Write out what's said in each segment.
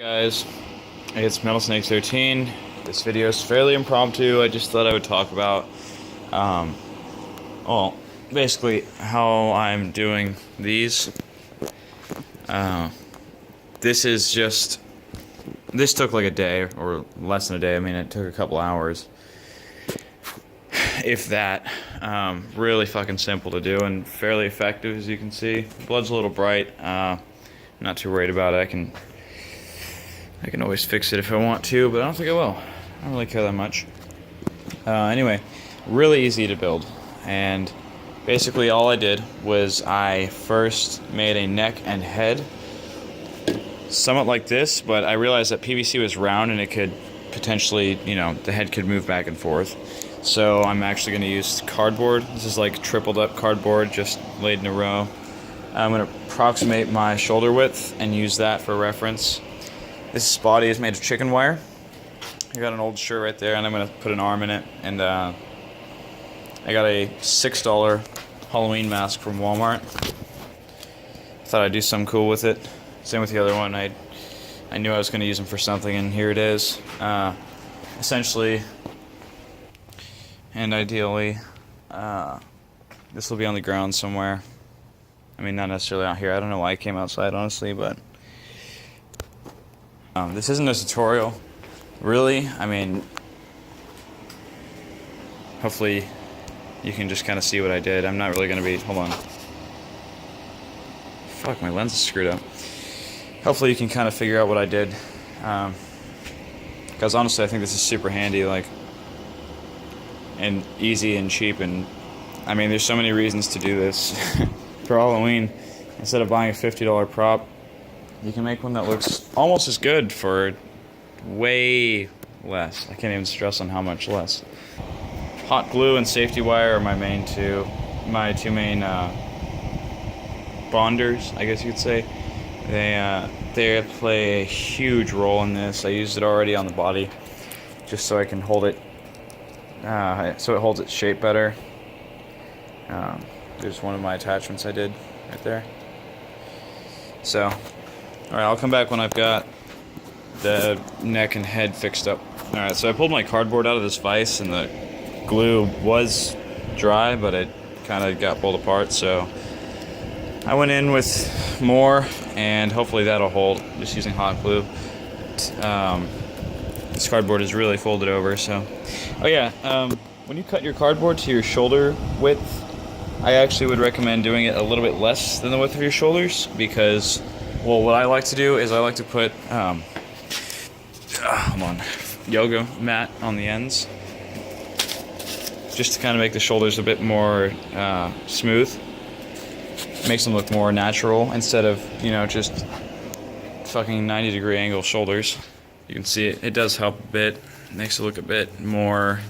Guys, it's Metal Snake 13. This video is fairly impromptu. I just thought I would talk about, well, basically how I'm doing these. This took like a day or less than a day. I mean, it took a couple hours, if that. Really fucking simple to do and fairly effective, as you can see. Blood's a little bright. Not too worried about it. I can always fix it if I want to, but I don't think I will. I don't really care that much. Anyway, really easy to build. And basically all I did was I first made a neck and head, somewhat like this, but I realized that PVC was round and it could potentially, the head could move back and forth. So I'm actually going to use cardboard. This is like tripled up cardboard, just laid in a row. I'm going to approximate my shoulder width and use that for reference. This body is made of chicken wire. I got an old shirt right there, and I'm going to put an arm in it. And I got a $6 Halloween mask from Walmart. Thought I'd do something cool with it. Same with the other one. I knew I was going to use them for something, and here it is. Essentially, and ideally, this will be on the ground somewhere. I mean, not necessarily out here. I don't know why I came outside, honestly, but this isn't a tutorial, really. I mean, hopefully you can just kind of see what I did. I'm not really going to be, hold on. Fuck, my lens is screwed up. Hopefully you can kind of figure out what I did. Because honestly, I think this is super handy, and easy and cheap. And I mean, there's so many reasons to do this. For Halloween, instead of buying a $50 prop, you can make one that looks almost as good for way less. I can't even stress on how much less. Hot glue and safety wire are my two main bonders, I guess you could say. They play a huge role in this. I used it already on the body, just so I can hold it, so it holds its shape better. There's one of my attachments I did right there. So, alright, I'll come back when I've got the neck and head fixed up. Alright, so I pulled my cardboard out of this vise, and the glue was dry, but it kind of got pulled apart, so I went in with more, and hopefully that'll hold, just using hot glue. This cardboard is really folded over, so. Oh yeah, when you cut your cardboard to your shoulder width, I actually would recommend doing it a little bit less than the width of your shoulders, because, well, what I like to do is I like to put, yoga mat on the ends, just to kind of make the shoulders a bit more smooth. Makes them look more natural instead of, just fucking 90-degree angle shoulders. You can see it does help a bit. It makes it look a bit more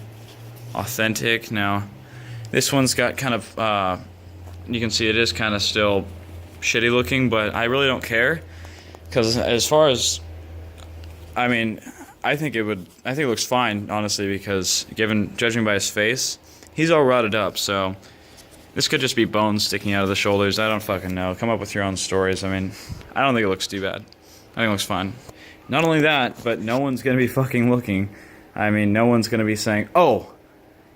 authentic. Now, this one's got kind of, you can see it is kind of still shitty looking, but I really don't care, because as far as, I mean, I think it looks fine, honestly, because judging by his face, he's all rotted up, so this could just be bones sticking out of the shoulders. I don't fucking know. Come up with your own stories. I mean, I don't think it looks too bad. I think it looks fine. Not only that, but no one's gonna be fucking looking. I mean, no one's gonna be saying, oh,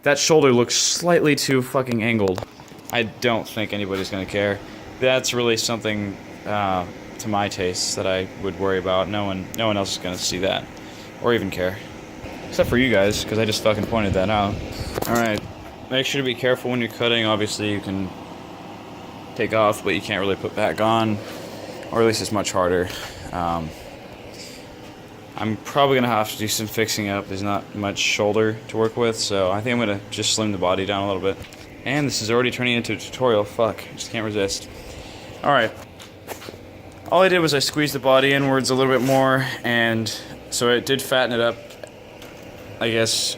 that shoulder looks slightly too fucking angled. I don't think anybody's gonna care. That's really something to my taste that I would worry about. No one else is gonna see that or even care, except for you guys, because I just fucking pointed that out. All right, make sure to be careful when you're cutting. Obviously, you can take off, but you can't really put back on, or at least it's much harder. I'm probably gonna have to do some fixing up. There's not much shoulder to work with, so I think I'm gonna just slim the body down a little bit. And this is already turning into a tutorial. Fuck, just can't resist. Alright. All I did was I squeezed the body inwards a little bit more, and so it did fatten it up, I guess,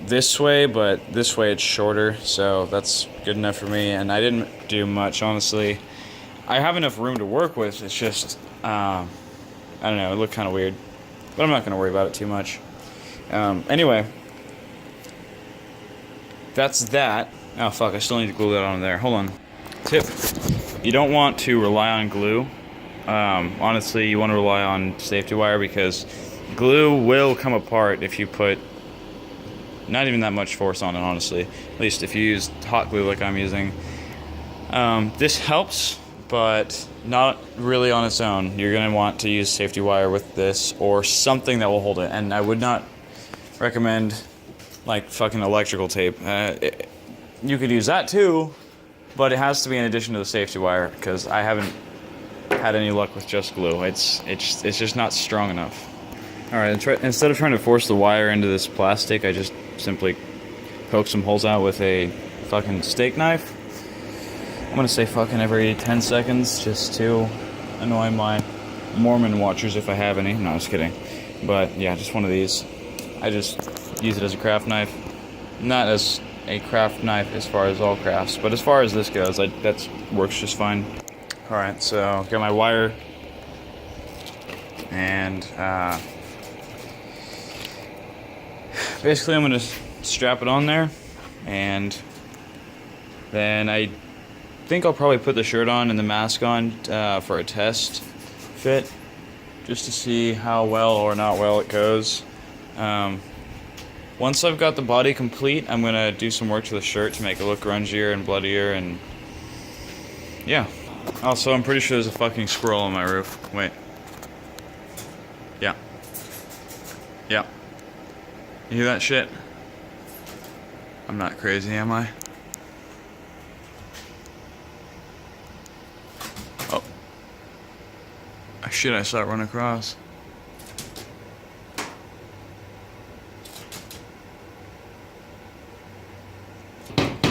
this way, but this way it's shorter, so that's good enough for me. And I didn't do much, honestly. I have enough room to work with. It's just, I don't know, it looked kind of weird. But I'm not going to worry about it too much. Anyway, that's that. Oh, fuck, I still need to glue that on there. Hold on. Tip. You don't want to rely on glue honestly, you want to rely on safety wire because glue will come apart if you put not even that much force on it, honestly. At least if you use hot glue like I'm using. This helps, but not really on its own. You're going to want to use safety wire with this or something that will hold it. And I would not recommend like fucking electrical tape. You could use that too, but it has to be in addition to the safety wire because I haven't had any luck with just glue. It's just not strong enough. All right, instead of trying to force the wire into this plastic, I just simply poke some holes out with a fucking steak knife. I'm gonna say fucking every 10 seconds just to annoy my Mormon watchers if I have any. No, I was kidding. But yeah, just one of these. I just use it as a craft knife. Not as a craft knife as far as all crafts, but as far as this goes, that works just fine. All right, so got my wire and basically I'm gonna strap it on there, and then I think I'll probably put the shirt on and the mask on for a test fit, just to see how well or not well it goes. Once I've got the body complete, I'm gonna do some work to the shirt to make it look grungier and bloodier, and yeah. Also, I'm pretty sure there's a fucking squirrel on my roof. Wait. Yeah. Yeah. You hear that shit? I'm not crazy, am I? Oh. Shit, I saw it run across.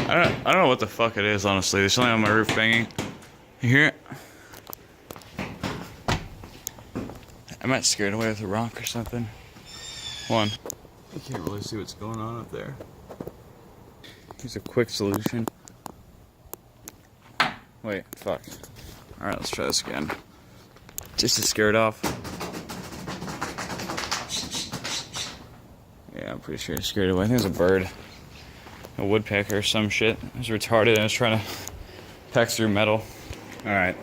I don't know what the fuck it is, honestly. There's something on my roof banging. You hear it? I might scare it away with a rock or something. One. I can't really see what's going on up there. Here's a quick solution. Wait, fuck. Alright, let's try this again. Just to scare it off. Yeah, I'm pretty sure I scared it away. I think it was a bird. A woodpecker or some shit. It was retarded and it was trying to peck through metal. Alright,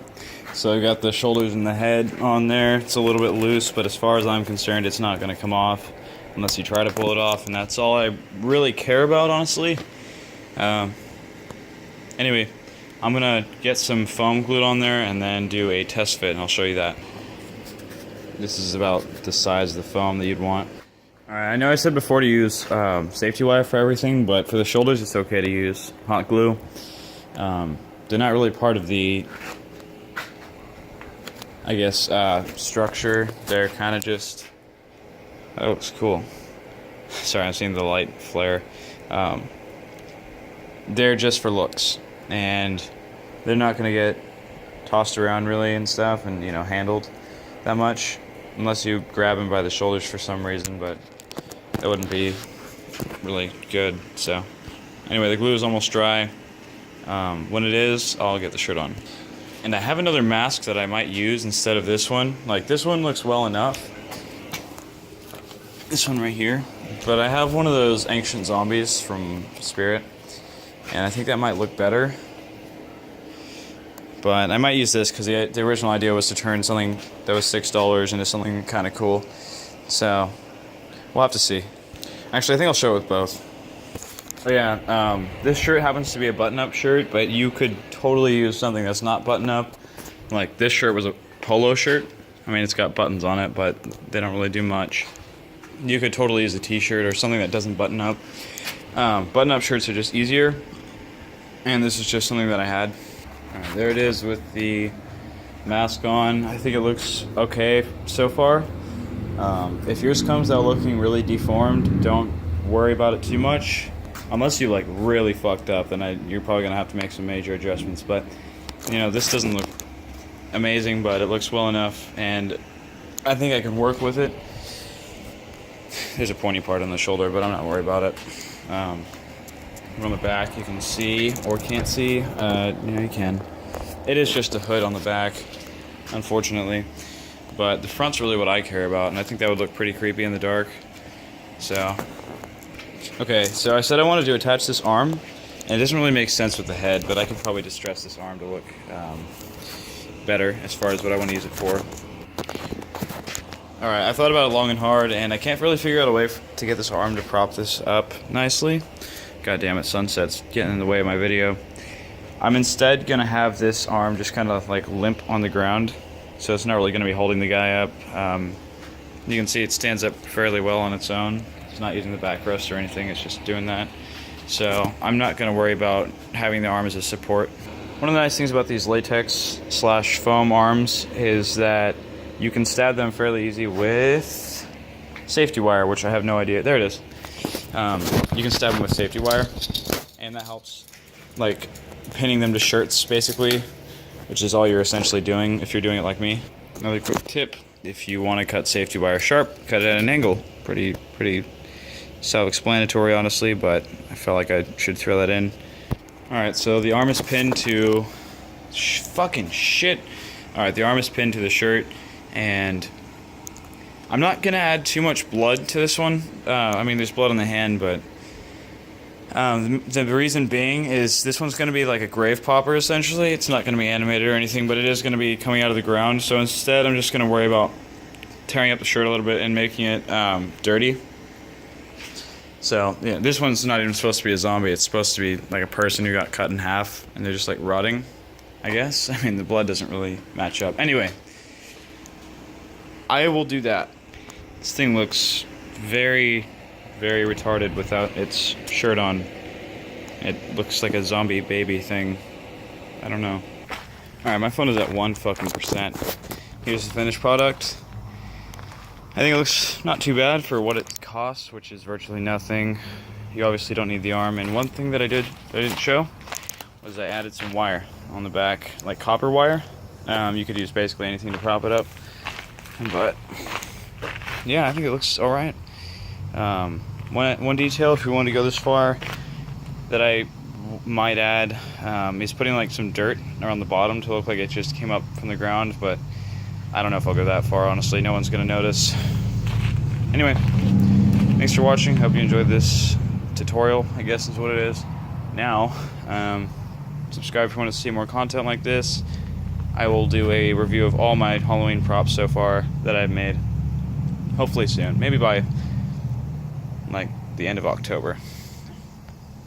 so I got the shoulders and the head on there. It's a little bit loose, but as far as I'm concerned, it's not going to come off unless you try to pull it off, and that's all I really care about, honestly. Anyway, I'm going to get some foam glued on there and then do a test fit, and I'll show you that. This is about the size of the foam that you'd want. Alright, I know I said before to use safety wire for everything, but for the shoulders it's okay to use hot glue. They're not really part of the, I guess, structure. They're kind of just, that looks cool. Sorry, I'm seeing the light flare. They're just for looks, and they're not going to get tossed around really and stuff and, you know, handled that much unless you grab them by the shoulders for some reason, but that wouldn't be really good. So anyway, the glue is almost dry. When it is, I'll get the shirt on. And I have another mask that I might use instead of this one. Like, this one looks well enough. This one right here. But I have one of those ancient zombies from Spirit, and I think that might look better. But I might use this because the original idea was to turn something that was $6 into something kind of cool. So we'll have to see. Actually, I think I'll show it with both. Oh yeah, this shirt happens to be a button-up shirt, but you could totally use something that's not button-up. Like, this shirt was a polo shirt. I mean, it's got buttons on it, but they don't really do much. You could totally use a t-shirt or something that doesn't button up. Button-up shirts are just easier, and this is just something that I had. Alright, there it is with the mask on. I think it looks okay so far. If yours comes out looking really deformed, don't worry about it too much. Unless you like really fucked up, then you're probably gonna have to make some major adjustments. But you know, this doesn't look amazing, but it looks well enough, and I think I can work with it. There's a pointy part on the shoulder, but I'm not worried about it. On the back, you can see or can't see. You can. It is just a hood on the back, unfortunately. But the front's really what I care about, and I think that would look pretty creepy in the dark. So. Okay, so I said I wanted to attach this arm, and it doesn't really make sense with the head, but I could probably distress this arm to look better as far as what I want to use it for. Alright, I thought about it long and hard, and I can't really figure out a way to get this arm to prop this up nicely. God damn it, sunset's getting in the way of my video. I'm instead going to have this arm just kind of like limp on the ground, so it's not really going to be holding the guy up. You can see it stands up fairly well on its own. It's not using the backrest or anything, it's just doing that. So I'm not going to worry about having the arm as a support. One of the nice things about these latex / foam arms is that you can stab them fairly easy with safety wire, which I have no idea. There it is. You can stab them with safety wire, and that helps, like, pinning them to shirts, basically, which is all you're essentially doing if you're doing it like me. Another quick tip, if you want to cut safety wire sharp, cut it at an angle. Pretty self-explanatory, honestly, but I felt like I should throw that in. Alright, so the arm is pinned to... fucking shit. Alright, the arm is pinned to the shirt, and I'm not going to add too much blood to this one. I mean, there's blood on the hand, but the reason being is this one's going to be like a grave popper, essentially. It's not going to be animated or anything, but it is going to be coming out of the ground. So instead, I'm just going to worry about tearing up the shirt a little bit and making it dirty. So, yeah, this one's not even supposed to be a zombie. It's supposed to be like a person who got cut in half, and they're just like rotting, I guess. I mean, the blood doesn't really match up. Anyway, I will do that. This thing looks very, very retarded without its shirt on. It looks like a zombie baby thing. I don't know. Alright, my phone is at 1%. Here's the finished product. I think it looks not too bad for what it costs, which is virtually nothing. You obviously don't need the arm. And one thing that I didn't show was I added some wire on the back, like copper wire. You could use basically anything to prop it up. But yeah, I think it looks alright. One detail, if you want to go this far, that I might add is putting like some dirt around the bottom to look like it just came up from the ground, but I don't know if I'll go that far, honestly. No one's going to notice. Anyway, thanks for watching. Hope you enjoyed this tutorial, I guess is what it is. Now, subscribe if you want to see more content like this. I will do a review of all my Halloween props so far that I've made. Hopefully soon. Maybe by, like, the end of October.